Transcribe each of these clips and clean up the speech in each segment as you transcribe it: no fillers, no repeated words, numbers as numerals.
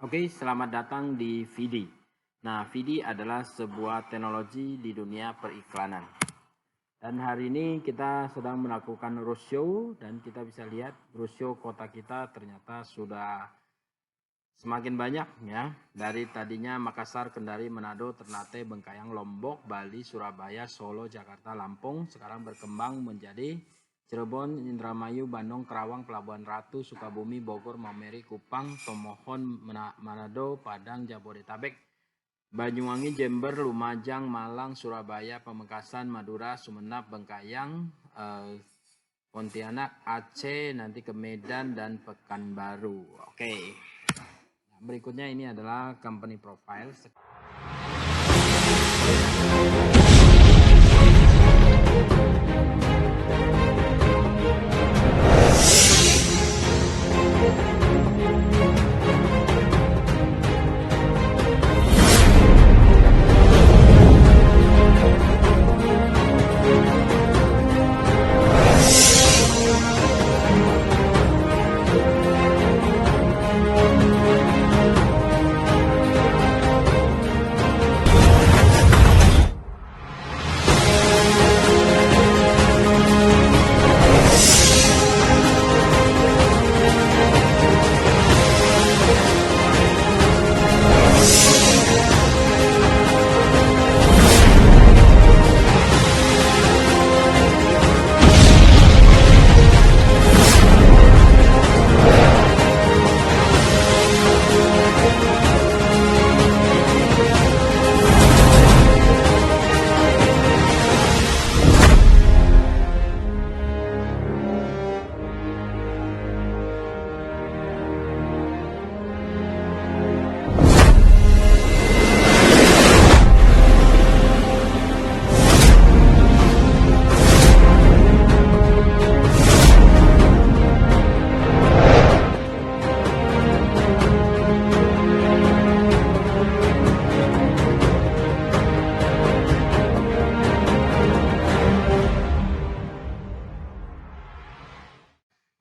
Oke, selamat datang di Vidi. Nah, Vidi adalah sebuah teknologi di dunia periklanan. Dan hari ini kita sedang melakukan roadshow dan kita bisa lihat roadshow kota kita ternyata sudah semakin banyak ya. Dari tadinya Makassar, Kendari, Manado, Ternate, Bengkayang, Lombok, Bali, Surabaya, Solo, Jakarta, Lampung sekarang berkembang menjadi Cirebon, Indramayu, Bandung, Kerawang, Pelabuhan Ratu, Sukabumi, Bogor, Maumere, Kupang, Tomohon, Manado, Padang, Jabodetabek, Banyuwangi, Jember, Lumajang, Malang, Surabaya, Pamekasan, Madura, Sumeneb, Bengkayang, Pontianak, Aceh, nanti ke Medan dan Pekanbaru. Oke. Nah, berikutnya ini adalah company profile.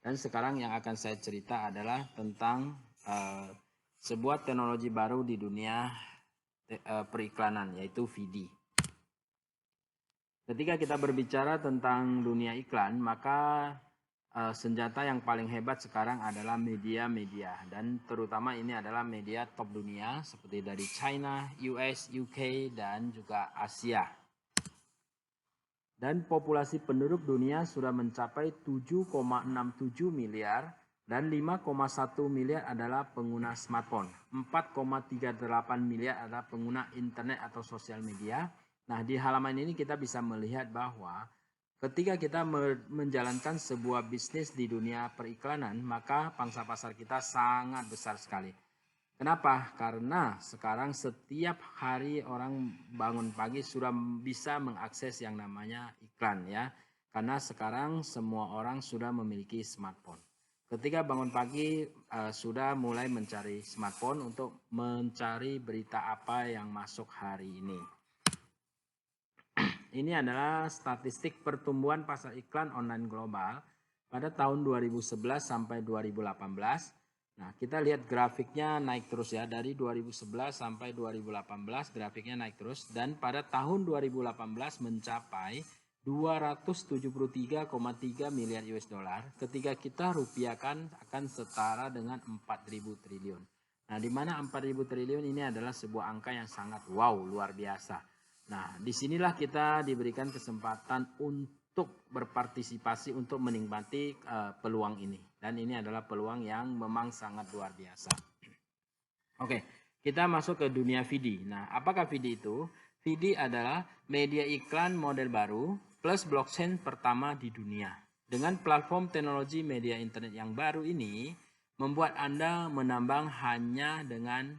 Dan sekarang yang akan saya cerita adalah tentang sebuah teknologi baru di dunia periklanan, yaitu VD. Ketika kita berbicara tentang dunia iklan, maka senjata yang paling hebat sekarang adalah media-media. Dan terutama ini adalah media top dunia seperti dari China, US, UK, dan juga Asia. Dan populasi penduduk dunia sudah mencapai 7,67 miliar dan 5,1 miliar adalah pengguna smartphone. 4,38 miliar adalah pengguna internet atau sosial media. Nah, di halaman ini kita bisa melihat bahwa ketika kita menjalankan sebuah bisnis di dunia periklanan, maka pangsa pasar kita sangat besar sekali. Kenapa? Karena sekarang setiap hari orang bangun pagi sudah bisa mengakses yang namanya iklan ya. Karena sekarang semua orang sudah memiliki smartphone. Ketika bangun pagi sudah mulai mencari smartphone untuk mencari berita apa yang masuk hari ini. Ini adalah statistik pertumbuhan pasar iklan online global pada tahun 2011 sampai 2018. Nah, kita lihat grafiknya naik terus ya, dari 2011 sampai 2018 grafiknya naik terus, dan pada tahun 2018 mencapai 273,3 miliar US dollar. Ketika kita rupiahkan akan setara dengan 4.000 triliun. Nah, di mana 4.000 triliun ini adalah sebuah angka yang sangat wow, luar biasa. Nah, disinilah kita diberikan kesempatan untuk berpartisipasi untuk menikmati peluang ini. Dan ini adalah peluang yang memang sangat luar biasa. Oke, kita masuk ke dunia VD. Nah, apakah VD itu? VD adalah media iklan model baru plus blockchain pertama di dunia. Dengan platform teknologi media internet yang baru ini, membuat Anda menambang hanya dengan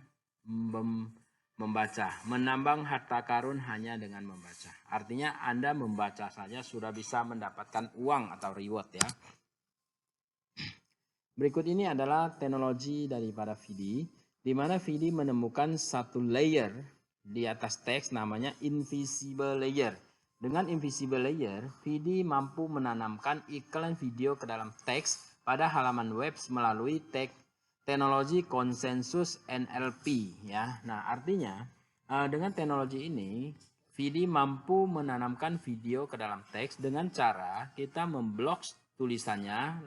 membaca, menambang harta karun hanya dengan membaca. Artinya Anda membaca saja sudah bisa mendapatkan uang atau reward ya. Berikut ini adalah teknologi daripada VD, di mana VD menemukan satu layer di atas teks namanya invisible layer. Dengan invisible layer, VD mampu menanamkan iklan video ke dalam teks pada halaman web melalui tag teknologi konsensus NLP ya. Nah, artinya dengan teknologi ini VD mampu menanamkan video ke dalam teks dengan cara kita memblok tulisannya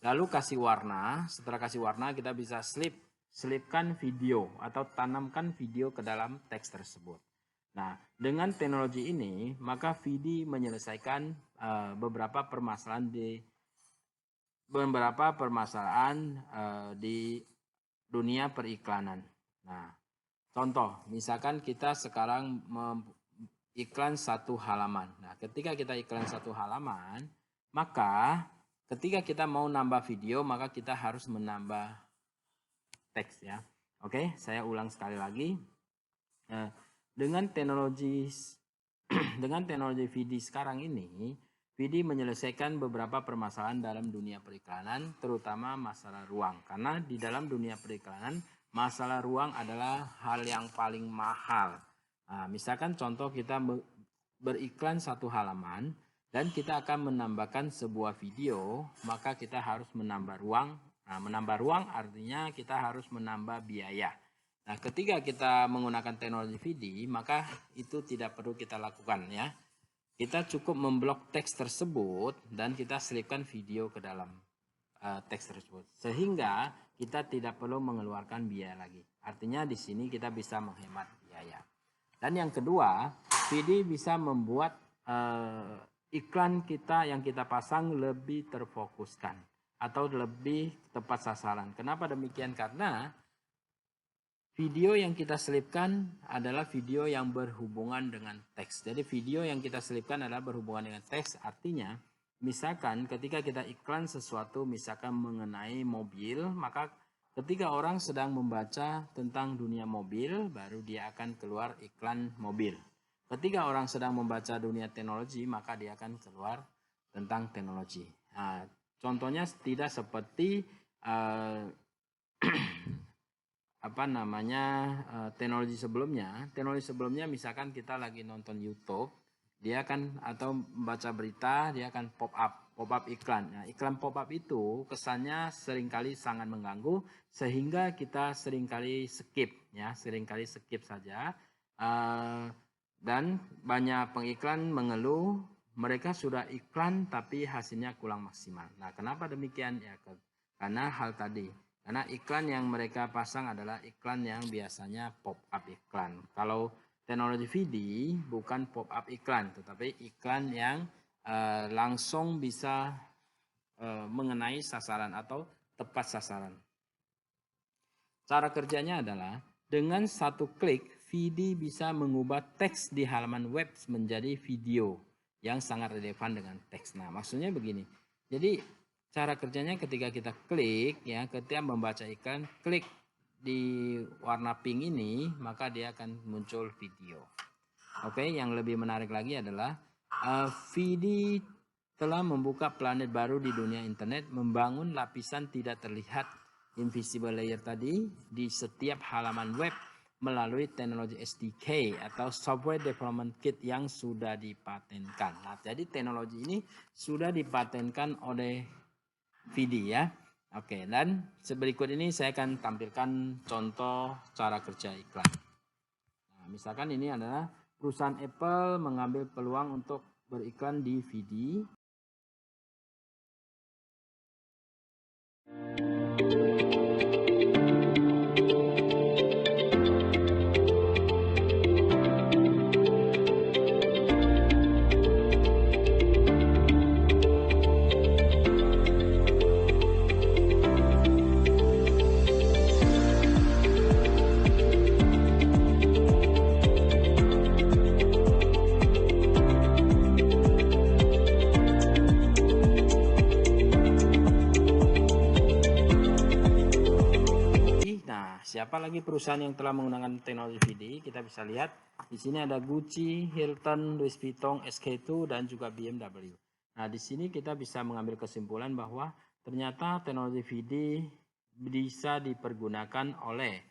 lalu kasih warna. Setelah kasih warna kita bisa selipkan video atau tanamkan video ke dalam teks tersebut. Nah, dengan teknologi ini maka VD menyelesaikan beberapa permasalahan di dunia periklanan. Nah, contoh, misalkan kita sekarang iklan satu halaman. Nah, ketika kita iklan satu halaman, maka ketika kita mau nambah video, maka kita harus menambah teks ya. Oke, saya ulang sekali lagi. Dengan teknologi VD sekarang ini, VD menyelesaikan beberapa permasalahan dalam dunia periklanan, terutama masalah ruang. Karena di dalam dunia periklanan, masalah ruang adalah hal yang paling mahal. Nah, misalkan contoh kita beriklan satu halaman dan kita akan menambahkan sebuah video, maka kita harus menambah ruang. Nah, menambah ruang artinya kita harus menambah biaya. Nah, ketika kita menggunakan teknologi VD, maka itu tidak perlu kita lakukan ya. Kita cukup memblok teks tersebut dan kita selipkan video ke dalam teks tersebut. Sehingga kita tidak perlu mengeluarkan biaya lagi. Artinya di sini kita bisa menghemat biaya. Dan yang kedua, VD bisa membuat iklan kita yang kita pasang lebih terfokuskan atau lebih tepat sasaran. Kenapa demikian? Karena video yang kita selipkan adalah video yang berhubungan dengan teks. Jadi video yang kita selipkan adalah berhubungan dengan teks. Artinya, misalkan ketika kita iklan sesuatu, misalkan mengenai mobil, maka ketika orang sedang membaca tentang dunia mobil, baru dia akan keluar iklan mobil. Ketika orang sedang membaca dunia teknologi, maka dia akan keluar tentang teknologi. Nah, contohnya tidak seperti teknologi sebelumnya misalkan kita lagi nonton YouTube, dia akan atau membaca berita, dia akan pop up iklan. Nah, iklan pop up itu kesannya seringkali sangat mengganggu sehingga kita seringkali skip saja. Dan banyak pengiklan mengeluh mereka sudah iklan tapi hasilnya kurang maksimal. Nah, kenapa demikian? Ya, karena hal tadi. Karena iklan yang mereka pasang adalah iklan yang biasanya pop-up iklan. Kalau teknologi VD bukan pop-up iklan, tetapi iklan yang langsung bisa mengenai sasaran atau tepat sasaran. Cara kerjanya adalah dengan satu klik, VD bisa mengubah teks di halaman web menjadi video yang sangat relevan dengan teks. Nah, maksudnya begini. Jadi cara kerjanya ketika kita klik ya, ketika membaca iklan, klik di warna pink ini, maka dia akan muncul video. Oke, yang lebih menarik lagi adalah VD telah membuka planet baru di dunia internet, membangun lapisan tidak terlihat invisible layer tadi di setiap halaman web melalui teknologi SDK atau Software Development Kit yang sudah dipatenkan. Nah, jadi teknologi ini sudah dipatenkan oleh VD ya. Oke, dan berikut ini saya akan tampilkan contoh cara kerja iklan. Nah, misalkan ini adalah perusahaan Apple mengambil peluang untuk beriklan di VD. Siapa lagi perusahaan yang telah menggunakan teknologi VD? Kita bisa lihat di sini ada Gucci, Hilton, Louis Vuitton, SK2 dan juga BMW. Nah, di sini kita bisa mengambil kesimpulan bahwa ternyata teknologi VD bisa dipergunakan oleh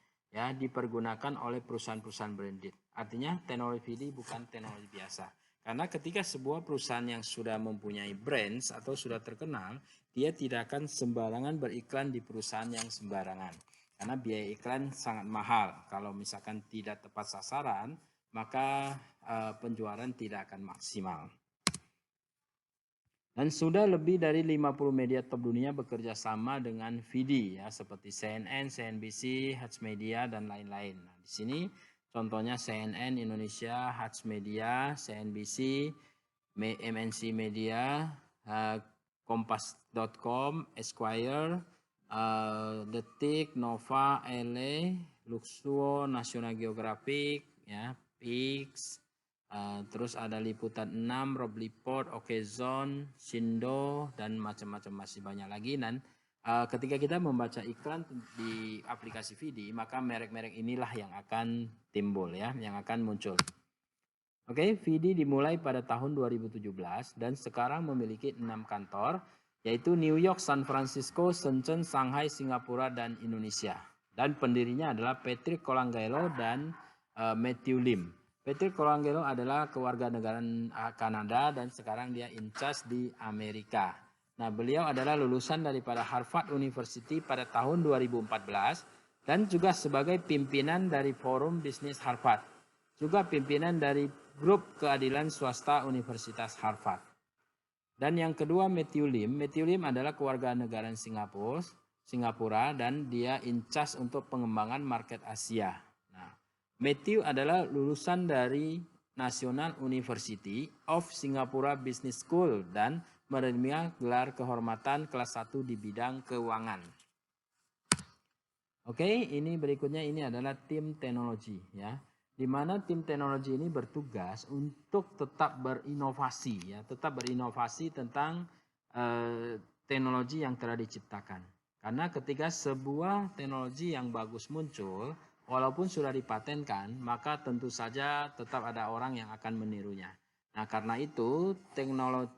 perusahaan-perusahaan branded. Artinya teknologi VD bukan teknologi biasa. Karena ketika sebuah perusahaan yang sudah mempunyai brands atau sudah terkenal, dia tidak akan sembarangan beriklan di perusahaan yang sembarangan. Karena biaya iklan sangat mahal. Kalau misalkan tidak tepat sasaran, maka penjualan tidak akan maksimal. Dan sudah lebih dari 50 media top dunia bekerja sama dengan VD ya, seperti CNN, CNBC, Hutch Media dan lain-lain. Nah, di sini contohnya CNN Indonesia, Hutch Media, CNBC, MNC Media, Kompas.com, Esquire, Detik, Nova, LA, Luxuo, National Geographic, ya, Pix, terus ada Liputan 6, Rob Report, Okezone, Shindo, dan macam-macam masih banyak lagi. Dan ketika kita membaca iklan di aplikasi VD, maka merek-merek inilah yang akan timbul ya, yang akan muncul. Oke, VD dimulai pada tahun 2017 dan sekarang memiliki 6 kantor, yaitu New York, San Francisco, Shenzhen, Shanghai, Singapura, dan Indonesia. Dan pendirinya adalah Patrick Colangelo dan Matthew Lim. Patrick Colangelo adalah kewarganegaraan Kanada dan sekarang dia in charge di Amerika. Nah, beliau adalah lulusan daripada Harvard University pada tahun 2014 dan juga sebagai pimpinan dari Forum Bisnis Harvard. Juga pimpinan dari Grup Keadilan Swasta Universitas Harvard. Dan yang kedua Matthew Lim. Matthew Lim adalah kewarganegaraan Singapura dan dia in charge untuk pengembangan market Asia. Nah, Matthew adalah lulusan dari National University of Singapore Business School dan menerima gelar kehormatan kelas 1 di bidang keuangan. Oke, ini berikutnya ini adalah tim teknologi ya. Di mana tim teknologi ini bertugas untuk tetap berinovasi ya, tetap berinovasi tentang teknologi yang telah diciptakan. Karena ketika sebuah teknologi yang bagus muncul, walaupun sudah dipatenkan, maka tentu saja tetap ada orang yang akan menirunya. Nah, karena itu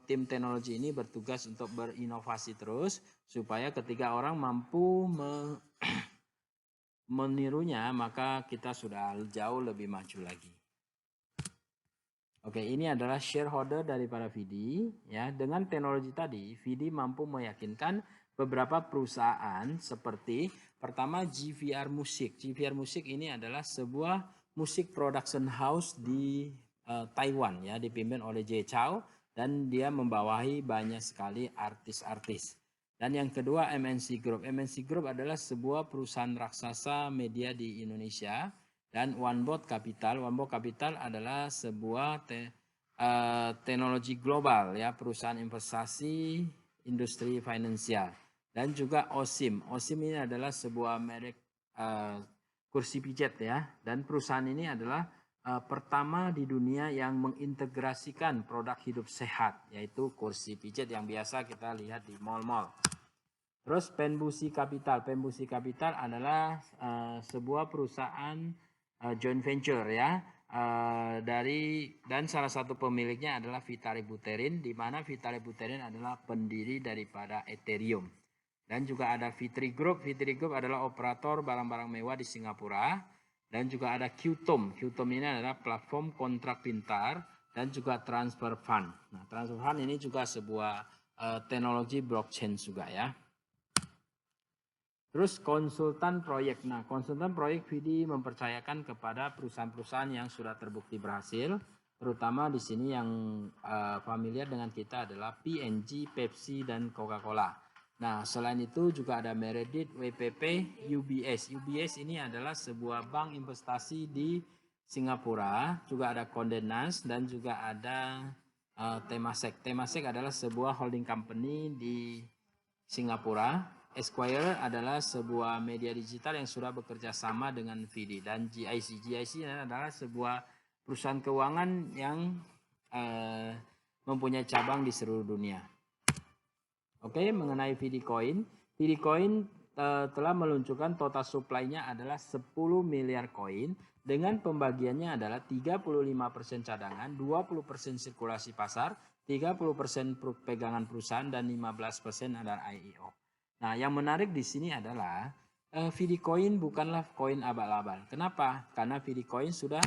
tim teknologi ini bertugas untuk berinovasi terus supaya ketika orang mampu menirunya, maka kita sudah jauh lebih maju lagi. Oke, ini adalah shareholder daripada VD. Ya, dengan teknologi tadi, VD mampu meyakinkan beberapa perusahaan seperti pertama GVR Music. GVR Music ini adalah sebuah musik production house di Taiwan, ya, dipimpin oleh Jay Chou dan dia membawahi banyak sekali artis-artis. Dan yang kedua MNC Group. MNC Group adalah sebuah perusahaan raksasa media di Indonesia. Dan OneBot Capital. OneBot Capital adalah sebuah teknologi global ya, perusahaan investasi industri finansial. Dan juga OSIM. OSIM ini adalah sebuah merek kursi pijat ya. Dan perusahaan ini adalah pertama di dunia yang mengintegrasikan produk hidup sehat, yaitu kursi pijat yang biasa kita lihat di mal-mal. Terus Penbusi Capital. Penbusi Capital adalah sebuah perusahaan joint venture ya, dan salah satu pemiliknya adalah Vitalik Buterin, di mana Vitalik Buterin adalah pendiri daripada Ethereum. Dan juga ada Fitri Group. Fitri Group adalah operator barang-barang mewah di Singapura. Dan juga ada Qtom. Qtom ini adalah platform kontrak pintar dan juga transfer fund. Nah, transfer fund ini juga sebuah teknologi blockchain juga ya. Terus konsultan proyek. Nah, konsultan proyek VD mempercayakan kepada perusahaan-perusahaan yang sudah terbukti berhasil. Terutama di sini yang familiar dengan kita adalah P&G, Pepsi, dan Coca-Cola. Nah, selain itu juga ada Meredith, WPP, UBS. UBS ini adalah sebuah bank investasi di Singapura. Juga ada Condé Nast dan juga ada Temasek. Temasek adalah sebuah holding company di Singapura. Esquire adalah sebuah media digital yang sudah bekerja sama dengan VD. Dan GIC. GIC adalah sebuah perusahaan keuangan yang mempunyai cabang di seluruh dunia. Oke, mengenai VD Coin. VD Coin telah meluncurkan total supply-nya adalah 10 miliar koin dengan pembagiannya adalah 35% cadangan, 20% sirkulasi pasar, 30% pegangan perusahaan, dan 15% adalah IEO. Nah, yang menarik di sini adalah VD Coin bukanlah koin abal-abal. Kenapa? Karena VD Coin sudah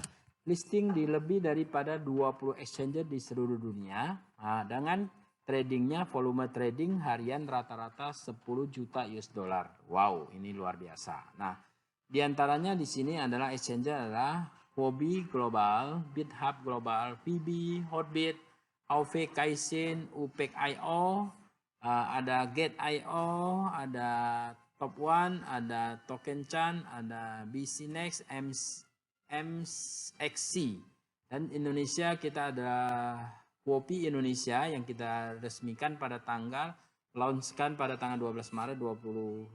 listing di lebih daripada 20 exchanger di seluruh dunia. Nah, dengan tradingnya, volume trading harian rata-rata 10 juta US dollar. Wow, ini luar biasa. Nah, di antaranya di sini adalah exchanger adalah Huobi Global, BitHub Global, VB, Hotbit, Aave Kaizen, Upek.io, ada Gate.io, ada Top One, ada Token Chan, ada BC Next, MXC. Dan Indonesia kita ada Huobi Indonesia yang kita resmikan pada tanggal, launchkan pada tanggal 12 Maret 2020.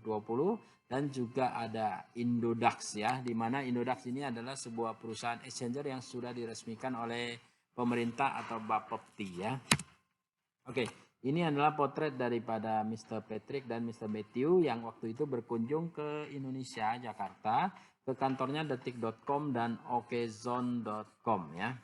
Dan juga ada Indodax ya, di mana Indodax ini adalah sebuah perusahaan exchanger yang sudah diresmikan oleh pemerintah atau Bapepti ya. Oke, ini adalah potret daripada Mr. Patrick dan Mr. Matthew yang waktu itu berkunjung ke Indonesia, Jakarta, ke kantornya detik.com dan okezone.com ya.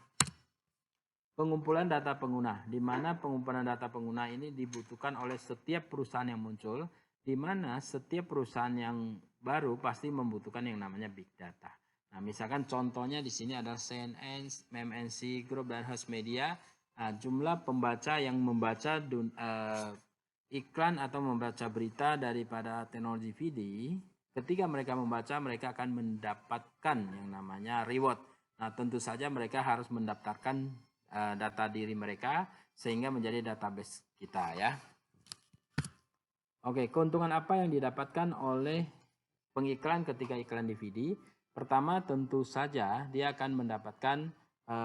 Pengumpulan data pengguna, di mana pengumpulan data pengguna ini dibutuhkan oleh setiap perusahaan yang muncul, di mana setiap perusahaan yang baru pasti membutuhkan yang namanya big data. Nah, misalkan contohnya di sini adalah CNN, MNC Group dan Host Media. Nah, jumlah pembaca yang membaca iklan atau membaca berita daripada teknologi VD, ketika mereka membaca, mereka akan mendapatkan yang namanya reward. Nah, tentu saja mereka harus mendaftarkan data diri mereka sehingga menjadi database kita ya. Oke, keuntungan apa yang didapatkan oleh pengiklan ketika iklan DVD? Pertama, tentu saja dia akan mendapatkan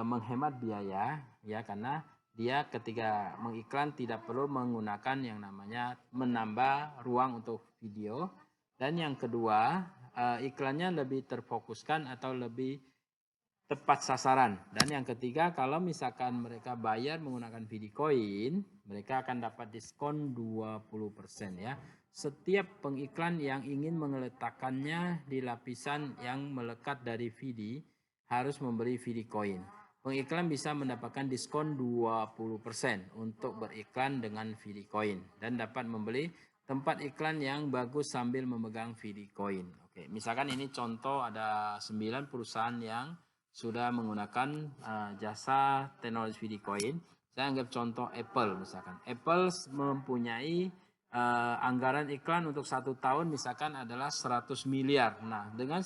menghemat biaya ya, karena dia ketika mengiklan tidak perlu menggunakan yang namanya menambah ruang untuk video. Dan yang kedua, iklannya lebih terfokuskan atau lebih tepat sasaran. Dan yang ketiga, kalau misalkan mereka bayar menggunakan Videocoin, mereka akan dapat diskon 20% ya. Setiap pengiklan yang ingin meletakkannya di lapisan yang melekat dari VD harus memberi Videocoin. Pengiklan bisa mendapatkan diskon 20% untuk beriklan dengan Videocoin dan dapat membeli tempat iklan yang bagus sambil memegang Videocoin. Oke, misalkan ini contoh ada 9 perusahaan yang sudah menggunakan jasa teknologi Videocoin. Saya anggap contoh Apple misalkan. Apple mempunyai anggaran iklan untuk 1 tahun misalkan adalah 100 miliar. Nah, dengan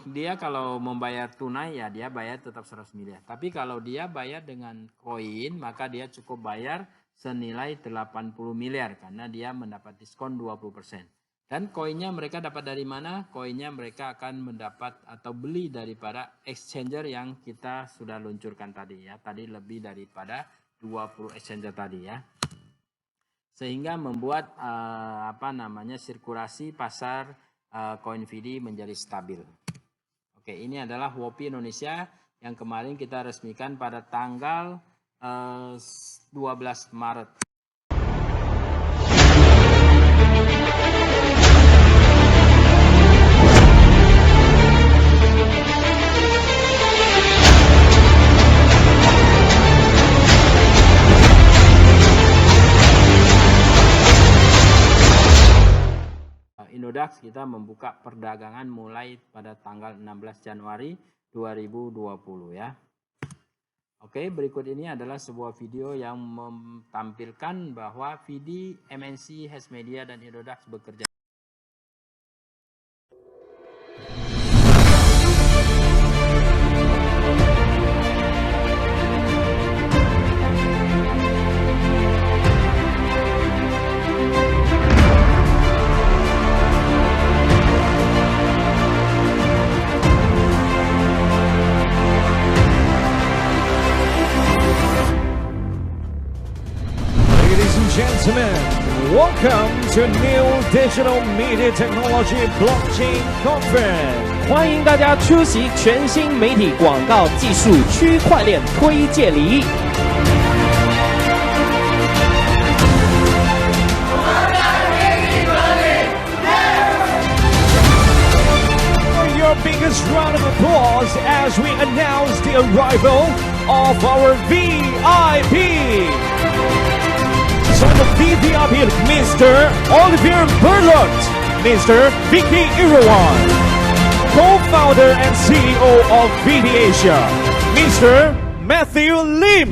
dia kalau membayar tunai ya dia bayar tetap 100 miliar. Tapi kalau dia bayar dengan koin maka dia cukup bayar senilai 80 miliar karena dia mendapat diskon 20%. Dan koinnya mereka dapat dari mana? Koinnya mereka akan mendapat atau beli daripada exchanger yang kita sudah luncurkan tadi ya. Tadi lebih daripada 20 exchanger tadi ya. Sehingga membuat sirkulasi pasar koin VD menjadi stabil. Oke, ini adalah Huobi Indonesia yang kemarin kita resmikan pada tanggal 12 Maret. Indodax kita membuka perdagangan mulai pada tanggal 16 Januari 2020 ya. Oke, berikut ini adalah sebuah video yang mentampilkan bahwa VD, MNC, Host Media dan Indodax bekerja. Gentlemen, welcome to New Digital Media Technology Blockchain Conference. 欢迎大家出席全新媒体广告技术区块链推介礼。Your biggest round of applause as we announce the arrival of our VIP. So the VVIP is Mr. Olivier Berlot, Mr. Vicky Irawan, co-founder founder and CEO of VD Asia, Mr. Matthew Lim.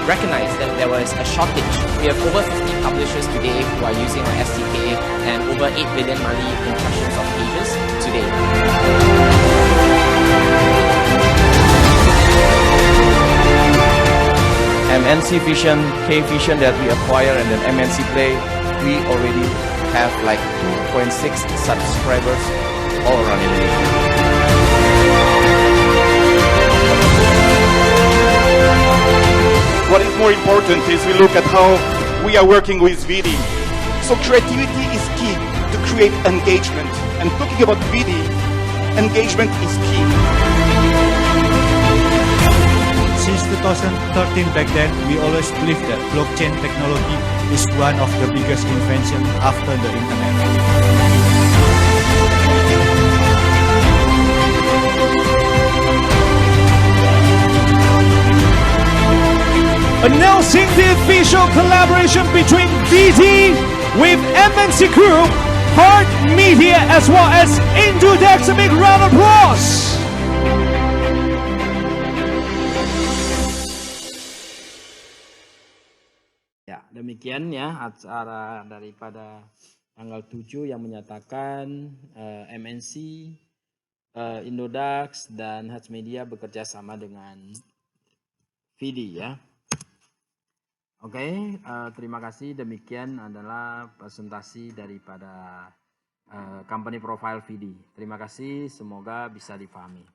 Recognize that there was a shortage. We have over 50 publishers today who are using our SDK and over 8 billion monthly impressions of pages today. MNC Vision, K Vision that we acquire, and then MNC Play, we already have like 2.6 subscribers all around Indonesia. What is more important is we look at how we are working with VD. So creativity is key to create engagement. And talking about VD, engagement is key. Since 2013 back then, we always believed that blockchain technology is one of the biggest inventions after the internet. Announcing the official collaboration between VD with MNC Group, Heart Media, as well as Indodax. A big round of applause. Ya, demikian ya acara daripada tanggal 7 yang menyatakan MNC, Indodax, dan Heart Media bekerja sama dengan VD ya. Oke, terima kasih. Demikian adalah presentasi daripada company profile VD. Terima kasih, semoga bisa dipahami.